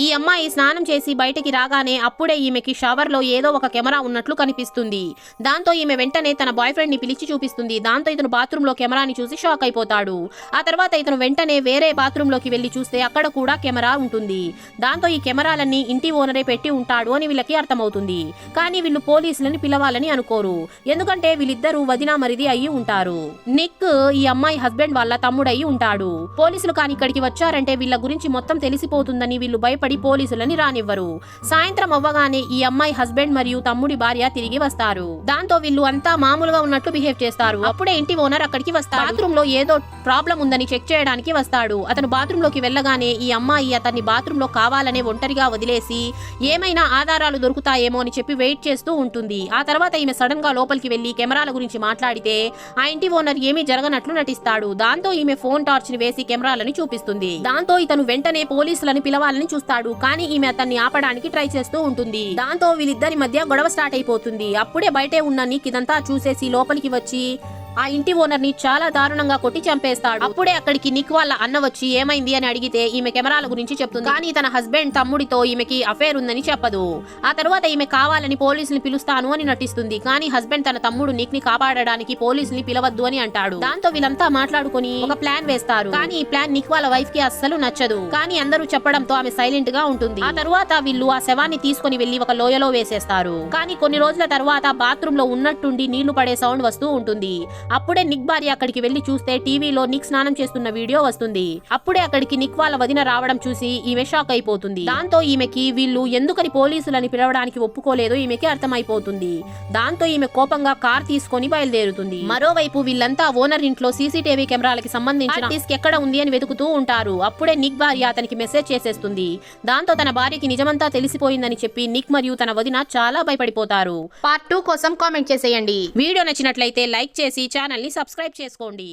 ఈ అమ్మాయి స్నానం చేసి బయటికి రాగానే అప్పుడే ఈమెకి షవర్ లో ఏదో ఒక కెమెరా ఉన్నట్లు కనిపిస్తుంది. దాంతో ఈమె వెంటనే తన బాయ్ ఫ్రెండ్ ని పిలిచి చూపిస్తుంది. దాంతో ఇతను బాత్రూమ్ లో కెమెరాని చూసి షాక్ అయిపోతాడు. ఆ తర్వాత ఇతను వెంటనే వేరే బాత్రూమ్ లోకి వెళ్లి చూస్తే అక్కడ కూడా కెమెరా ఉంటుంది. దాంతో ఈ కెమెరాలన్నీ ఇంటి ఓనరే పెట్టి ఉంటాడు అని వీళ్ళకి అర్థమవుతుంది. కానీ వీళ్ళు పోలీసులని పిలవాలని అనుకోరు. ఎందుకంటే వీళ్ళిద్దరూ వదినా మరిది అయ్యి ఉంటారు. నిక్ ఈ అమ్మాయి హస్బెండ్ వాళ్ళ తమ్ముడయ్యి ఉంటాడు. పోలీసులు కానీ ఇక్కడికి వచ్చారంటే వీళ్ళ గురించి మొత్తం తెలిసిపోతుందని వీళ్ళు భయపడి పోలీసులని రానివ్వరు. సాయంత్రం అవ్వగానే ఈ అమ్మాయి హస్బెండ్ మరియు తమ్ముడి భార్య తిరిగి వస్తారు. దాంతో వీళ్ళు అంతా మామూలుగా ఉన్నట్లు బిహేవ్ చేస్తారు. అప్పుడే ఇంటి ఓనర్ అక్కడికి వస్తాడు. బాత్రూమ్ లో ఏదో ప్రాబ్లం ఉందని చెక్ చేయడానికి వస్తాడు. అతను బాత్రూమ్ లోకి వెళ్ళగానే ఈ అమ్మాయి అతన్ని బాత్రూమ్ లో కావాలనే ఒంటరిగా వదిలేసి ఏమైనా ఆధారాలు దొరుకుతాయేమో అని చెప్పి వెయిట్ చేస్తూ ఉంటుంది. ఆ తర్వాత ఈమె సడన్ గా లోపలికి వెళ్లి కెమెరాల గురించి మాట్లాడితే ఆ ఇంటి ఓనర్ ఏమీ జరగనట్లు నటిస్తాడు. దాంతో ఈమె ఫోన్ టార్చ్ ని వేసి కెమెరాలని చూపిస్తుంది. దాంతో ఇతను వెంటనే పోలీసులను పిలవాలని చూస్తాడు. కానీ ఈమె అతన్ని ఆపడానికి ట్రై చేస్తూ ఉంటుంది. దాంతో వీళ్ళిద్దరి మధ్య గొడవ స్టార్ట్ అయిపోతుంది. అప్పుడే బయటే ఉన్న నిక్ ఇదంతా చూసేసి లోపలికి వచ్చి ఆ ఇంటి ఓనర్ ని చాలా దారుణంగా కొట్టి చంపేస్తాడు. అప్పుడే అక్కడికి నిక్ వాళ్ళ అన్న వచ్చి ఏమైంది అని అడిగితే ఈమె కెమెరాల గురించి చెప్తుంది. కానీ తన హస్బెండ్ తమ్ముడితో ఈమెకి అఫేర్ ఉందని చెప్పదు. ఆ తర్వాత ఈమె కావాలని పోలీసుని పిలుస్తాను అని నటిస్తుంది. కానీ హస్బెండ్ తన తమ్ముడు నిక్ ని కాపాడడానికి పోలీసుని పిలవద్దు అని అంటాడు. దాంతో వీళ్ళంతా మాట్లాడుకుని ఒక ప్లాన్ వేస్తారు. కానీ ఈ ప్లాన్ నిక్ వాళ్ళ వైఫ్ కి అస్సలు నచ్చదు. కానీ అందరూ చెప్పడంతో ఆమె సైలెంట్ గా ఉంటుంది. ఆ తర్వాత వీళ్ళు ఆ శవాన్ని తీసుకుని వెళ్లి ఒక లోయలో వేసేస్తారు. కానీ కొన్ని రోజుల తర్వాత బాత్రూమ్ లో ఉన్నట్టుండి నీళ్లు పడే సౌండ్ వస్తూ ఉంటుంది. అప్పుడే నిక్ భార్య అక్కడికి వెళ్లి చూస్తే టీవీలో నిక్ స్నానం చేస్తున్న వీడియో వస్తుంది. అప్పుడే అక్కడికి నిక్ వాళ్ళ వదిన రావడం చూసి ఈమె షాక్ అయిపోతుంది. దాంతో ఈమెకి వీళ్ళు ఎందుకని పోలీసులని పిలవడానికి ఒప్పుకోలేదో ఈమెకి అర్థమైపోతుంది. దాంతో ఈమె కోపంగా కార్ తీసుకొని బయలుదేరుతుంది. మరోవైపు వీళ్ళంతా ఓనర్ ఇంట్లో సీసీటీవీ కెమెరాలకి సంబంధించిన డిస్క్ ఎక్కడ ఉంది అని వెతుకుతూ ఉంటారు. అప్పుడే నిక్ భార్య అతనికి మెసేజ్ చేసేస్తుంది. దాంతో తన భార్యకి నిజమంతా తెలిసిపోయిందని చెప్పి నిక్ మరియు తన వదిన చాలా భయపడిపోతారు. పార్ట్ 2 కోసం కామెంట్ చేసేయండి. వీడియో నచ్చినట్లయితే లైక్ చేసి ఛానల్ ని సబ్స్క్రైబ్ చేసుకోండి.